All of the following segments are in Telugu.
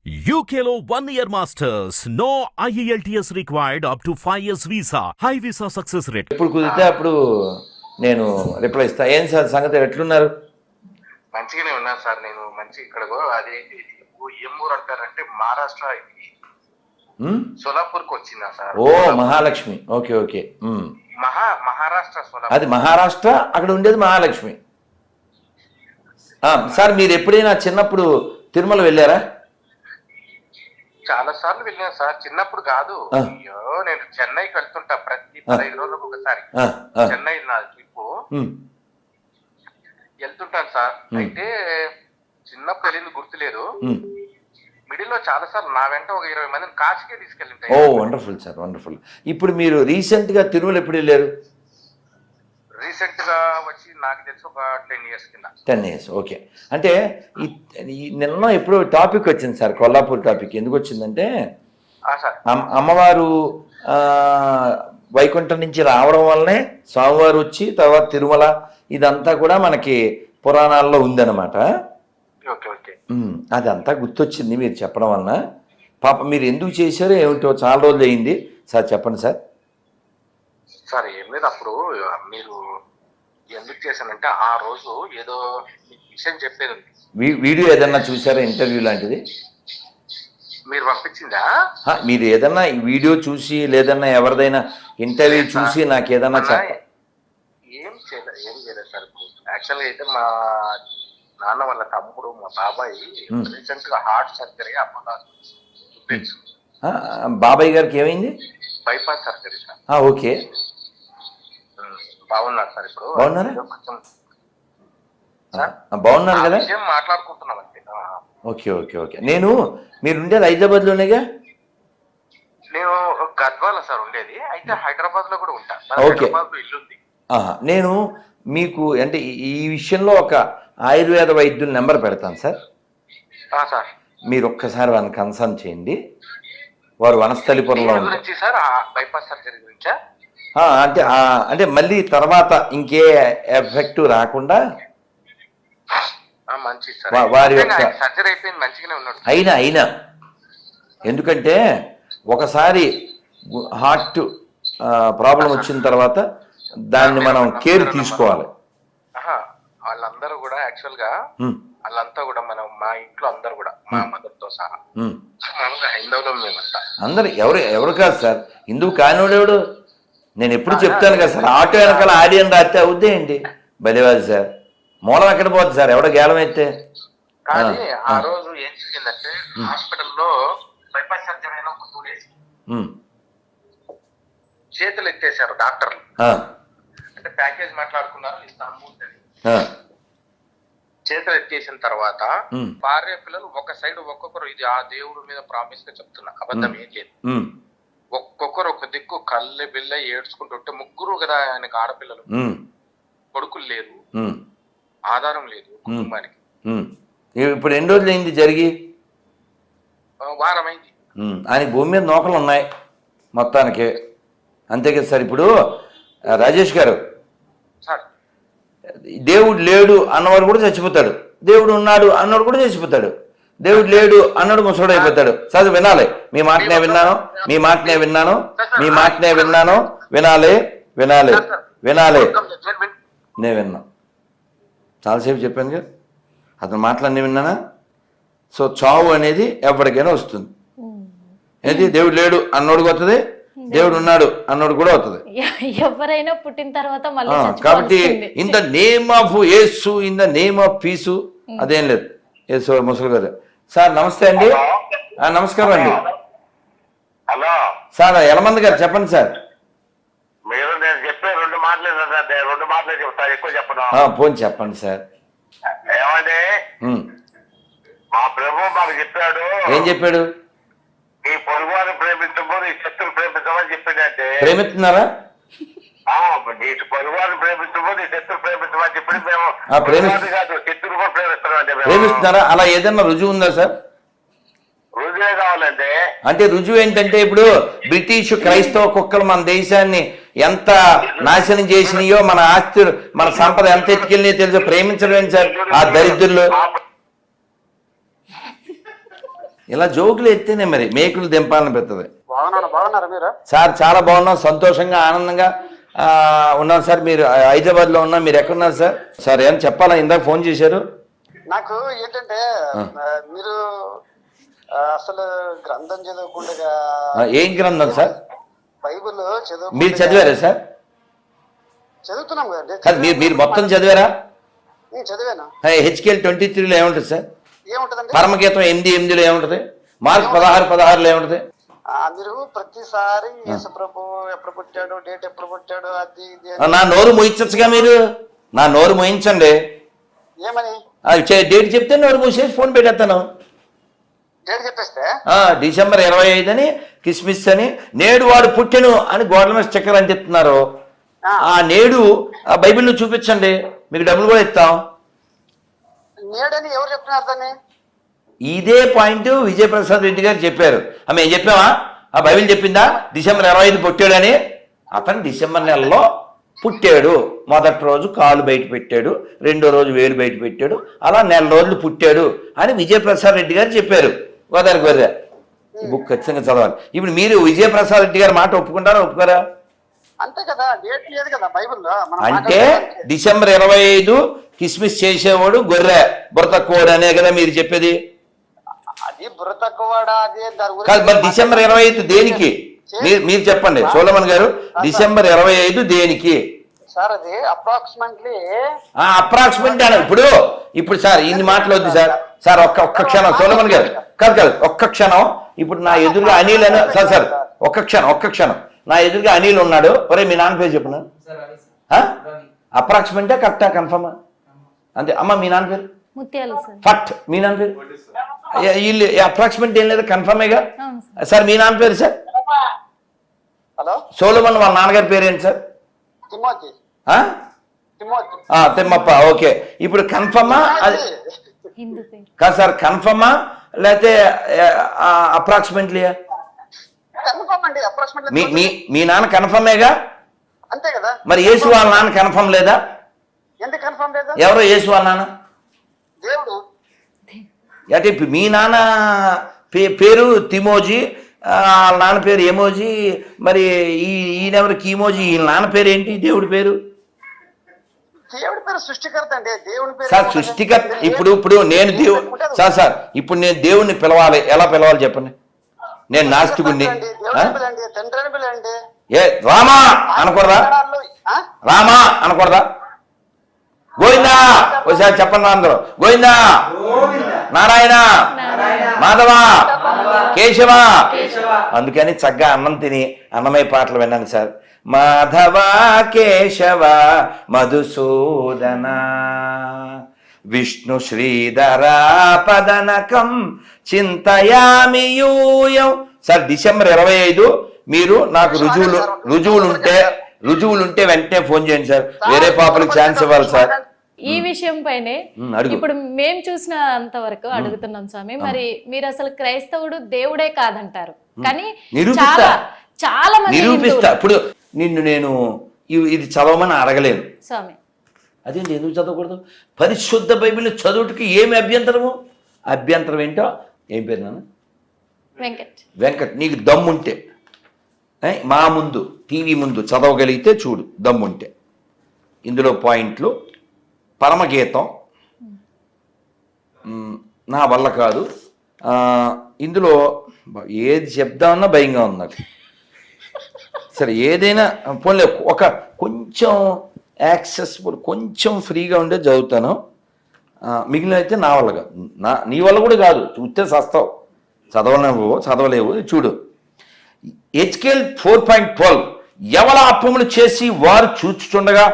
UKలో 1 year masters. No IELTS required up to 5 years visa. High visa success rate. ఎప్పుడు కుదిరితే అప్పుడు నేను రిప్లై ఇస్తా. ఏం సార్ సంగతి ఎట్లున్నారు? మంచిగానే ఉన్నాను సార్. నేను మంచి ఇక్కడ అది ఏం ఊరు అంటారంటే మహారాష్ట్ర సోలాపూర్ కు వచ్చిందా సార్? ఓ మహాలక్ష్మి. Okay okay. మహారాష్ట్ర సోలాపూర్. అది మహారాష్ట్ర, అక్కడ ఉండేది మహాలక్ష్మి. సార్ మీరు ఎప్పుడైనా చిన్నప్పుడు తిరుమల వెళ్ళారా? చాలా సార్లు వెళ్ళాను సార్. చిన్నప్పుడు కాదు, అయ్యో నేను చెన్నైకి వెళ్తుంటా ప్రతి 15 రోజులకు ఒకసారి. చెన్నై నా ట్రిప్ వెళ్తుంటాను సార్. అయితే చిన్నప్పుడు వెళ్ళింది గుర్తులేదు. మిడిల్ లో చాలా సార్లు నా వెంట ఒక 20 మందిని కాశీకే తీసుకెళ్ళింటాయి. ఓ వండర్ఫుల్ సార్, వండర్ఫుల్. ఇప్పుడు మీరు రీసెంట్ గా తిరుమల ఎప్పుడు వెళ్ళారు? రీసెంట్ గా వచ్చి నాకు తెలిసి ఒక 10 years కింద. 10 years. ఓకే. అంటే నిన్న ఎప్పుడు టాపిక్ వచ్చింది సార్, కొల్లాపూర్ టాపిక్. ఎందుకు వచ్చిందంటే అమ్మవారు వైకుంఠం నుంచి రావడం వల్లనే స్వామివారు వచ్చి తర్వాత తిరుమల ఇదంతా కూడా మనకి పురాణాల్లో ఉందన్నమాట. అదంతా గుర్తొచ్చింది మీరు చెప్పడం వలన. పాప మీరు ఎందుకు చేశారో ఏమిటో చాలా రోజులు అయింది సార్, చెప్పండి సార్. సార్ ఏం లేదు, అప్పుడు మీరు ఎందుకు చేశానంటే ఆ రోజు ఏదో విషయం చెప్పేది ఉంది. వీడియో ఏదన్నా చూసారా, ఇంటర్వ్యూ లాంటిది మీరు పంపించిందా? మీరు ఏదన్నా వీడియో చూసి లేదన్నా ఎవరిదైనా ఇంటర్వ్యూ చూసి నాకు ఏదన్నా ఏం చేయలేదు సార్. యాక్చువల్గా అయితే మా నాన్న వాళ్ళ తమ్ముడు మా బాబాయ్ రీసెంట్ గా హార్ట్ సర్జరీ బాబాయ్ గారికి ఏమైంది? Bypass surgery sir. ఓకే. బాగున్నారు సార్. ఇప్పుడు బాగున్నారా? బాగున్నారు కదా? మాట్లాడుకుంటున్నాం అంతే. Okay okay okay. మీరు ఉండేది హైదరాబాద్ లోనేగా? నేను గద్వాల సార్ ఉండేది. అయితే హైదరాబాద్ లో కూడా ఉంటా. హైదరాబాద్ లో ఇల్లు ఉంది. నేను మీకు అంటే ఈ విషయంలో ఒక ఆయుర్వేద వైద్యుల నెంబర్ పెడతాను సార్. సార్ మీరు ఒక్కసారి వాళ్ళని కన్సల్ట్ చేయండి. వారు వనస్థలిపురంలో గురించి సార్, బైపాస్ సర్జరీ గురించా? అంటే మళ్ళీ తర్వాత ఇంకే ఎఫెక్ట్ రాకుండా వారి యొక్క సర్జరీ అయిపోయింది, మంచిగానే ఉన్నాడు. అయినా ఎందుకంటే ఒకసారి హార్ట్ ప్రాబ్లం వచ్చిన తర్వాత దాన్ని మనం కేర్ తీసుకోవాలి. వాళ్ళందరూ కూడా యాక్చువల్ గా వాళ్ళంతా కూడా మా ఇంట్లో అందరూ కూడా మా మదర్ తో సహా హైందవులో మేమంతా. అందరు ఎవరు కాదు సార్, హిందువు కానివాడెవడు? నేను ఎప్పుడు చెప్తాను కదా సార్, ఆటో వెనకాల ఆడియన్ రాస్తే అవుద్దే ఏంటి బలివాది సార్. మూలం ఎక్కడ పోద్ది సార్, ఎవడో గేలం అయితే. కానీ ఆ రోజు ఏం జరిగిందంటే హాస్పిటల్లో బైపాస్ సర్జరీ అయిన ఒక 2 days చేతులు ఎత్తేసారు డాక్టర్లు. అంటే ప్యాకేజ్ మాట్లాడుకున్నారు, ఇస్తాము అని. చేతులు ఎత్తేసిన తర్వాత భార్య పిల్లలు ఒక సైడ్ ఒక్కొక్కరు, ఇది ఆ దేవుడి మీద ప్రామిస్ గా చెప్తున్నా, అబద్ధం ఏం లేదు, ఒక్కొక్కరు ఒక దిక్కు కళ్ళె బిల్ల ఏడ్చుకుంటుంటే, ముగ్గురు కదా ఆయనకు ఆడపిల్లలు, కొడుకులు లేరు, ఆధారం లేదు కుటుంబానికి. ఇప్పుడు ఎన్ని రోజులు అయింది జరిగి? వారమైంది. ఆయన భూమి మీద నోకలు ఉన్నాయి మొత్తానికి, అంతే కదా సార్. ఇప్పుడు రాజేష్ గారు, దేవుడు లేడు అన్నవాడు కూడా చచ్చిపోతాడు, దేవుడు ఉన్నాడు అన్నవాడు కూడా చచ్చిపోతాడు. దేవుడు లేడు అన్నాడు ముసడు అయిపోతాడు. చదువు వినాలి, మీ మాటనే విన్నాను వినాలి. నేను విన్నా, చాలాసేపు చెప్పాను కదా, అతను మాటలన్నీ విన్నానా. సో చావు అనేది ఎవరికైనా వస్తుంది. ఏంటి, దేవుడు లేడు అన్నోడికి వస్తుంది, దేవుడు ఉన్నాడు అన్నోడు కూడా అవుతుంది. ఎవరైనా పుట్టిన తర్వాత కాబట్టి in the name of Yesu, in the name of peace, అదేం లేదు. యేసు ముసలి గారు సార్ నమస్తే అండి. నమస్కారం అండి. హలో సార్ యలమంది గారు చెప్పండి సార్. మీరు నేను చెప్పే 2 మాటలే చెప్తాను, ఎక్కువ చెప్పను. పోనీ చెప్పండి సార్. ఏమండి, మా ప్రభు మాకు చెప్పాడు. ఏం చెప్పాడు? ఈ పొరుగువారిని ప్రేమించబోదు, ఈ శత్రువు ప్రేమించమని చెప్పిందంటే ప్రేమిస్తున్నారా? నీ పొరుగువారిని ప్రేమించబోదు, ఈ శత్రువు ప్రేమించమని చెప్పి మేము కాదు శత్రువు కూడా ప్రేమిస్తున్నారా? అలా ఏదన్నా రుజువు ఉందా సార్? రుజువే కావాలంటే అంటే రుజువు ఏంటంటే, ఇప్పుడు బ్రిటిష్ క్రైస్తవ కుక్కలు మన దేశాన్ని ఎంత నాశనం చేసినాయో, మన ఆస్తి మన సంపద ఎంత ఎత్తుకెళ్ళినాయో తెలుసు. ప్రేమించడం ఏంటి సార్ ఆ దరిద్రులు? ఇలా జోకులు ఎత్తేనే మరి మేకులు దింపాలని పెద్దది. బాగున్నారా మీరు? సార్ చాలా బాగున్నాం, సంతోషంగా ఆనందంగా ఉన్నాను సార్. మీరు హైదరాబాద్లో ఉన్నా, మీరు ఎక్కడున్నారు సార్? సార్ ఏం చెప్పాలా, ఇందాక ఫోన్ చేశారు నాకు. ఏంటంటే మీరు అసలు గ్రంథం చదవకుండా ఏం గ్రంథం సార్? బైబిల్ మీరు చదివారా సార్? చదువుతున్నాం కదండి. కాదు, మీరు మొత్తం చదివారా? నేను చదివాను. హెచ్కేఎల్ 23లో ఏముంటుంది సార్? ఏముంటదండి? పరమగీతం 8:8లో ఏముంటుంది? మార్క్ 16:16లో ఏముంటుంది? మీరు ప్రతిసారి యేసు ప్రభు ఎప్పుడు పుట్టాడు, డేట్ ఎప్పుడు పుట్టాడు, అది ఇది నా నోరు మోయించచ్చుగా మీరు. నా నోరు మోయించండి. ఏమని డేట్ చెప్తే నోరు మూసేసి ఫోన్ పెట్టేస్తాను. డేట్ చెప్పేస్తే డిసెంబర్ 25 అని, కిస్మిస్ అని, నేడు వాడు పుట్టెను అని గోడల మీద స్టిక్కర్ అంటిస్తున్నారు. ఆ నేడు ఆ బైబిల్లో చూపించండి, మీకు డబ్బులు కూడా ఇస్తాం. నేడని ఎవరు చెప్తున్నారు దాన్ని? ఇదే పాయింట్ విజయప్రసాద్ రెడ్డి గారు చెప్పారు. ఆమె ఏం చెప్పావా? ఆ బైబిల్ చెప్పిందా డిసెంబర్ 25 పుట్టాడని? అతను డిసెంబర్ నెలలో పుట్టాడు. మొదటి రోజు కాలు బయట పెట్టాడు, రెండో రోజు వేలు బయట పెట్టాడు, అలా నెల రోజులు పుట్టాడు అని విజయప్రసాద్ రెడ్డి గారు చెప్పారు. గోదావరి గొర్రె ఈ బుక్ ఖచ్చితంగా చదవాలి. ఇప్పుడు మీరు విజయప్రసాద్ రెడ్డి గారి మాట ఒప్పుకుంటారా, ఒప్పుకోరా? అంతే కదా, డేట్ లేదు కదా బైబిల్లో. అంటే డిసెంబర్ 25 కిస్మిస్ చేసేవాడు గొర్రె, బుర్ర తక్కువడు అనే కదా మీరు చెప్పేది? అది బుర్ర తక్కువడా? అదే దాని కాదు, మరి గురించి డిసెంబర్ 25 దేనికి? మీరు చెప్పండి సోలమన్ గారు, డిసెంబర్ 25 దేనికి సార్? అది అప్రాక్సిమేట్లీ అప్రాక్సిమేట్ అని ఇప్పుడు సార్ ఇన్ని మాటలు వద్దు సార్. సార్ ఒక్క క్షణం సోలమన్ గారు, కాదు ఒక్క క్షణం. ఇప్పుడు నా ఎదురుగా అనిల్ అని సార్ ఒక్క క్షణం నా ఎదురుగా అనిల్ ఉన్నాడు. ఒరే మీ నాన్న పేరు చెప్పిన అప్రాక్సిమేటా కరెక్టా కన్ఫర్మా? అంతే అమ్మ. మీ నాన్న పేరు ముత్యాలు సార్. ఫట్. మీ నాన్న పేరు వీళ్ళు అప్రాక్సిమేట్ ఏం లేదు, కన్ఫర్మేగా అవును సార్. సార్. మీ నాన్న పేరు సార్? హలో సోలమన్ వాళ్ళ నాన్నగారి పేరు ఏంటి సార్? తిమోతి. తిమ్మప్ప. ఓకే, ఇప్పుడు కన్ఫర్మా అది హిందూ పేరు కాదు సార్? కన్ఫర్మా లేకపోతే అప్రాక్సిమేట్లీ? కన్ఫర్మ్ అండి, అప్రాక్సిమేట్లీ. మీ నాన్న కన్ఫర్మేగా? అంతే కదా. మరి యేసు వాళ్ళ నాన్న కన్ఫర్మ్ లేదా? ఎందుకు కన్ఫర్మ్ లేదు? ఎవరో యేసు వాళ్ళ నాన్న దేవుడు. అంటే మీ నాన్న పేరు తిమోజీ, వాళ్ళ నాన్న పేరు ఎమోజీ, మరి ఈయనెవరు కీమోజీ? వీళ్ళ నాన్న పేరు ఏంటి? దేవుడి పేరు? దేవుడి పేరు సృష్టికర్త అండి. దేవుడి పేరు సార్ సృష్టికర్త. ఇప్పుడు నేను సార్ ఇప్పుడు నేను దేవుణ్ణి పిలవాలి, ఎలా పిలవాలి చెప్పండి? నేను నాస్తికుణ్ణి. తండ్రి అని పిలండి. ఏ రామా అనకూడదా? రామా అనకూడదా? గోవిందా ఒకసారి చెప్పండి అందరూ. గోవిందా, నారాయణ, మాధవ, కేశవ. అందుకని చక్కగా అన్నం తిని అన్నమయ్య పాటలు విన్నాను సార్. మాధవ కేశవ మధుసూదన విష్ణు శ్రీధరా పదనకం చింతయామి యూయం. సార్ డిసెంబర్ 25 మీరు నాకు రుజువులుంటే వెంటనే ఫోన్ చేయండి సార్. వేరే పాపలకు ఛాన్స్ ఇవ్వాలి సార్. ఈ విషయం పైనే ఇప్పుడు మేము చూసిన అంతవరకు అడుగుతున్నాం స్వామి. మరి మీరు అసలు క్రైస్తవుడు దేవుడే కాదంటారు, కానీ చాలా మంది నిరూపిస్తా. ఇప్పుడు నిన్ను నేను ఇది చదవమని అడగలేను స్వామి. అదేంటి, ఎందుకు చదవకూడదు? పరిశుద్ధ బైబిల్ చదువుటికి ఏమి అభ్యంతరము? అభ్యంతరం ఏంటో. ఏం పేరు నాన్న? వెంకట్. నీకు దమ్ముంటే మా ముందు టీవీ ముందు చదవగలిగితే చూడు, దమ్ముంటే. ఇందులో పాయింట్లు పరమగీతం నా వల్ల కాదు. ఇందులో ఏది చెప్దామన్నా భయంగా ఉంది నాకు. సరే ఏదైనా పోన్లే, ఒక కొంచెం యాక్సెసిబుల్, కొంచెం ఫ్రీగా ఉండే చదువుతాను. మిగిలిన అయితే నా వల్ల కాదు. నీ వల్ల కూడా కాదు, చూస్తే చస్తావు. చదవలేవు. చూడు, హెచ్కేఎల్ 4.12 ఎవల అప్పములు చేసి వారు చూచుచుండగా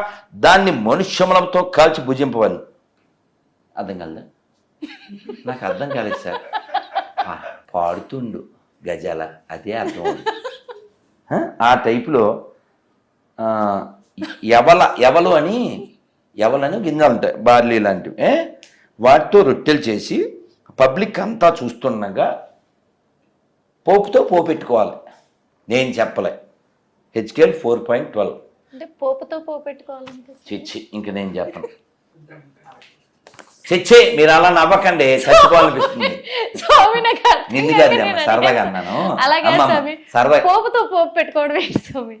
దాన్ని మనుష్యములతో కాల్చి భుజింపవని. అర్థం కాలేదా? నాకు అర్థం కాలేదు సార్. పాడుతుండు గజాల, అదే అర్థం. ఆ టైపులో ఎవలని గింజలు ఉంటాయి, బార్లీ లాంటివి. వాటితో రొట్టెలు చేసి పబ్లిక్ అంతా చూస్తుండగా పోపుతో పోపెట్టుకోవాలి. నేను చెప్పలే. హెచ్కేఎల్ 4.12 అంటే పోపుతో పోపెట్టుకోవాలంటే ఇంక నేను చెప్పను. చచ్చే మీరు అలా నవ్వకండి, చచ్చిపోవాలనిపిస్తుంది. స్వామి నాకు అర్థం నిన్ను కాక కాదు నేను అమ్మ, సరదాగా అడిగాను. అన్నాను. అలాగే అమ్మమ్మ, స్వామి, సరదా. పోపుతో పోపు పెట్టుకోవడం ఏంటి స్వామి?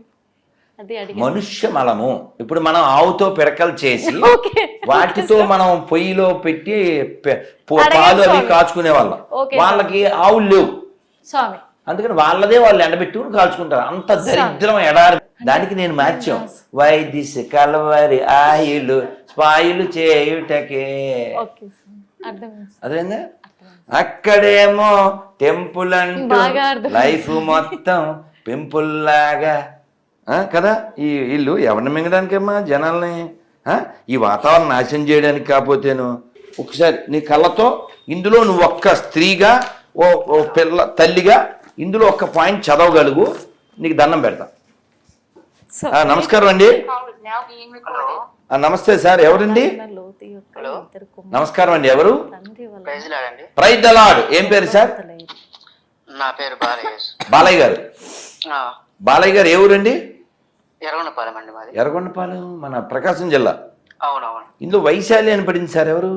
అది అడిగాను. మనుష్య మలము. ఇప్పుడు మనం ఆవుతో పిడకలు చేసి ఓకే. వాటితో మనం పొయ్యిలో పెట్టి అడగండి పాలు అవి స్వామి. కాచుకునే వాళ్ళం. ఓకే వాళ్ళకి ఆవులు లేవు, స్వామి. అందుకని వాళ్ళదే వాళ్ళు ఎండబెట్టుకుని కాల్చుకుంటారు. అంత దరిద్రం ఎడారి. దానికి నేను మార్చాం, వైదిశ కలవరి ఆయులు స్పాయులు చేయుటకే. ఓకే స్వామి, అర్థమైంది స్వామి. అదేందా? అక్కడేమో టెంపుల్ అంటూ బాగా అర్థమైంది. లైఫ్ మొత్తం పెంపుల్ లాగా కదా. ఈ ఇల్లు ఎవరిని మింగడానికమ్మా? జనాల్ని ఈ వాతావరణం నాశనం చేయడానికి. కాకపోతేను ఒకసారి నీ కళ్ళతో ఇందులో నువ్వు ఒక్క స్త్రీగా ఓ పిల్ల తల్లిగా ఇందులో ఒక్క పాయింట్ చదవగలుగు, నీకు దండం పెడతా. నమస్కారం అండి. నమస్తే సార్, ఎవరండి? నమస్కారం అండి, ఎవరు? Praise the Lord. ఏం పేరు సార్? నా పేరు బాలయ్య. బాలయ్య గారు. బాలయ్య గారు ఏ ఊరండి? ఎర్రగొండపాలెం అండి మాది. ఎర్రగొండపాలెం మన ప్రకాశం జిల్లా. అవునవును. ఇందులో వైశాలి అని పడింది సార్, ఎవరు?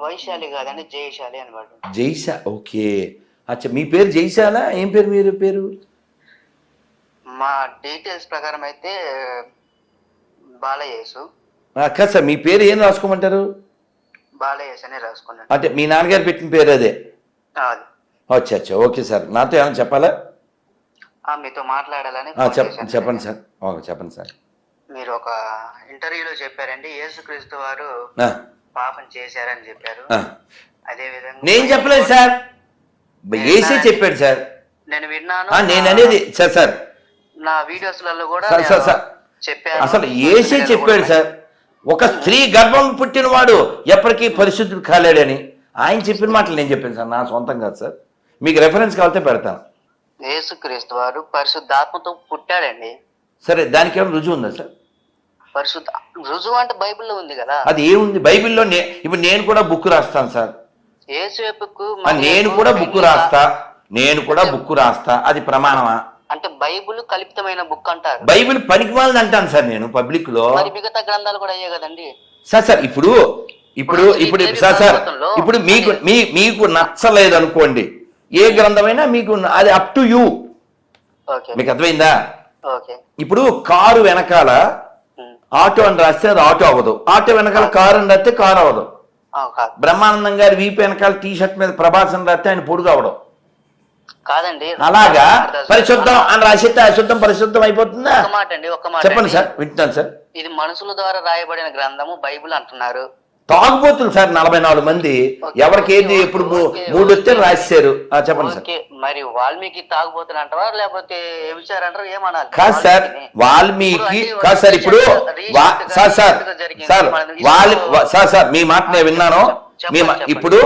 వైశాలి కాదండి, జయశాలి అని పడు. జైశా. ఓకే, అచ్చా. మీ పేరు జైశాలా? ఏం పేరు మీరు పేరు? మా డీటెయిల్స్ ప్రకారం అయితే బాలయేసు. కాదు సార్, మీ పేరు ఏం రాసుకోమంటారు? బాలయేసు అనే రాసుకున్నాను. అంటే మీ నాన్నగారు పెట్టిన పేరు అదే? అది. అచ్చా అచ్చా, ఓకే సార్. నాతో ఏమైనా చెప్పాలా? మీతో మాట్లాడాలని చెప్పండి సార్. ఓకే, చెప్పండి సార్. మీరు ఒక ఇంటర్వ్యూలో చెప్పారండి, యేసుక్రీస్తు వారు పాపం చేశారని చెప్పారు. అదే విధంగా నేను చెప్పలేదు సార్, ఏసీ చెప్పాడు సార్. నేను విన్నాను. నేను అనేది సార్ నా వీడియోస్లలో కూడా చెప్పాను. అసలు ఏసీ చెప్పాడు సార్, ఒక స్త్రీ గర్భం పుట్టినవాడు ఎప్పటికీ పరిశుద్ధుడు కాలేడని ఆయన చెప్పిన మాటలు నేను చెప్పాను సార్, నా సొంతం కాదు సార్. మీకు రెఫరెన్స్ కావాలంటే పెడతాను. యేసుక్రీస్తు వారు పరిశుద్ధాత్మతో పుట్టాడండి. సరే, దానికి ఏమైనా రుజువు ఉందా సార్? పరిశుద్ధ రుజువు అంటే బైబిల్లో ఉంది కదా. అది ఏముంది బైబిల్లో? ఇప్పుడు నేను కూడా బుక్ రాస్తాను సార్. నేను కూడా బుక్ రాస్తా, అది ప్రమాణమా? అంటే బైబిల్ కల్పితమైన బుక్ అంటారు. బైబిల్ పనికిమాలని అంటాను సార్ నేను పబ్లిక్ లో. మిగతా గ్రంథాలు కూడా అయ్యే కదండి సార్. ఇప్పుడు సార్ ఇప్పుడు మీకు నచ్చలేదు అనుకోండి, ఏ గ్రంథమైనా మీకు అది అప్ టు యూ. మీకు అర్థమైందా? ఇప్పుడు కారు వెనకాల ఆటో అని రాస్తే అది ఆటో అవ్వదు, ఆటో వెనకాల కారు అని రాస్తే కారు అవ్వదు. బ్రహ్మానందం గారి వీపు వెనకాల టీ షర్ట్ మీద ప్రభాస్ అని రాస్తే ఆయన పొడుగు అవడం కాదండి. అలాగా పరిశుద్ధం అని రాసిస్తే అశుద్ధం పరిశుద్ధం అయిపోతుందా? ఒక మాట చెప్పండి సార్, వింటున్నాను సార్. ఇది మనుషుల ద్వారా రాయబడిన గ్రంథము బైబిల్ అంటున్నారు. తాగుబోతులు సార్ 44 మంది, ఎవరికి ఏది ఎప్పుడు 3 వస్తే రాశారు. చెప్పండి సార్. మరి వాల్మీకి తాగుబోతులు అంటారా లేకపోతే విచారంటారు ఏమనాలి? కాదు సార్, వాల్మీకి కాదు సార్. ఇప్పుడు సార్ మీ మాట నేను విన్నాను. ఇప్పుడు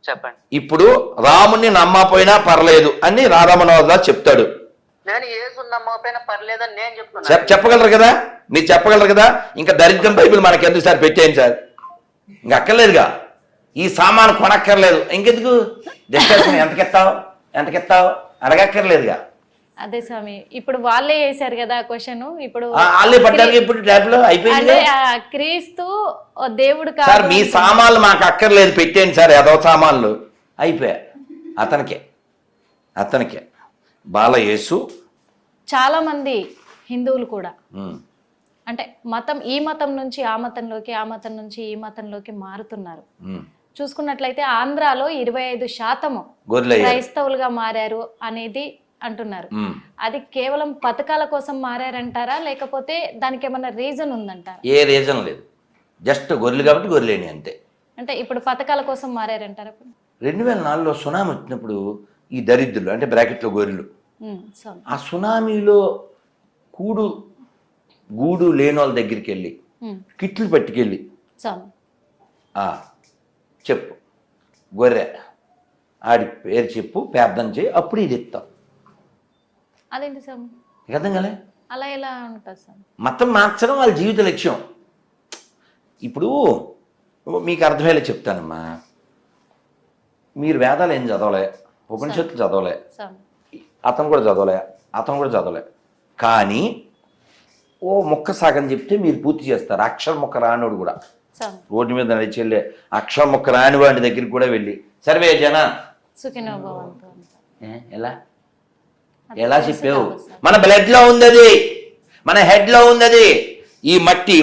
చెప్పండి. ఇప్పుడు రాముని నమ్మపోయినా పర్లేదు అని రాధామనోహర్ చెప్తాడు. నేను యేసుని నమ్మకపోయినా పర్లేదని నేను చెప్తున్నా. చెప్పగలరు కదా, మీరు చెప్పగలరు కదా. ఇంకా దరిద్రం బైబిల్ మనకి ఎందుకు సార్ పెట్టేయండి సార్, ఇంక అక్కర్లేదుగా. ఈ సామాను కొనక్కర్లేదు, ఇంకెందుకు డిస్కషన్? ఎంతకెత్తావు అడగక్కర్లేదుగా. అదే స్వామి, ఇప్పుడు వాళ్ళే వేశారు కదా క్వశ్చన్. ఇప్పుడు వాళ్ళే పడ్డారు. ఇప్పుడు ట్యాబ్ లో అయిపోయింది. క్రీస్తు దేవుడు సార్, మీ సామాన్లు మాకు అక్కర్లేదు, పెట్టేయండి సార్. ఏదో సామాన్లు అయిపోయా. అతనికే బాలయేసు. చాలా మంది హిందువులు కూడా అంటే ఈ మతం నుంచి ఆ మతంలోకి, ఆ మతం నుంచి ఈ మతంలోకి మారుతున్నారు. చూసుకున్నట్లయితే ఆంధ్రాలో 25% క్రైస్తవులుగా మారారు అనేది అంటున్నారు. అది కేవలం పథకాల కోసం మారారంటారా, లేకపోతే దానికి ఏమన్నా రీజన్ ఉందంటారా? ఏ రీజన్ లేదు, జస్ట్ గొర్రెలు కాబట్టి గొర్రెలేని అంతే. అంటే ఇప్పుడు పథకాల కోసం మారారంటారా? 2004లో సునామీ వచ్చినప్పుడు ఈ దరిద్రులు అంటే బ్రాకెట్లో గొర్రెలు, ఆ సునామీలో గూడు లేని వాళ్ళ దగ్గరికి వెళ్ళి కిట్లు పట్టుకెళ్ళి చెప్పు గొర్రె ఆడి పేరు చెప్పు, ప్రార్థన చేయి, అప్పుడు ఇది ఇస్తాం. అదేంటి సార్ అర్థం కాలే? అలా ఎలా ఉంటుంది సార్? మతం మార్చడం వాళ్ళ జీవిత లక్ష్యం. ఇప్పుడు మీకు అర్థమయ్యేలా చెప్తానమ్మా. మీరు వేదాలు ఏం చదవలే, ఉపనిషత్తులు చదవలే, అతను కూడా చదవలే. కానీ ఓ మొక్క సాగని చెప్తే మీరు పూర్తి చేస్తారు. అక్షర మొక్క రానోడు కూడా సార్ రోడ్డు మీద నడిచెళ్ళే అక్షరం ముక్క రాని వాడి దగ్గరికి కూడా వెళ్ళి సర్వే జన సుఖినో భవంతు అంట. ఎలా అది ఎలా తెలిసి చెప్పావు? కాదు సార్. మన బ్లడ్ లో ఉంది అది, మన హెడ్ లో ఉంది అది. ఈ మట్టి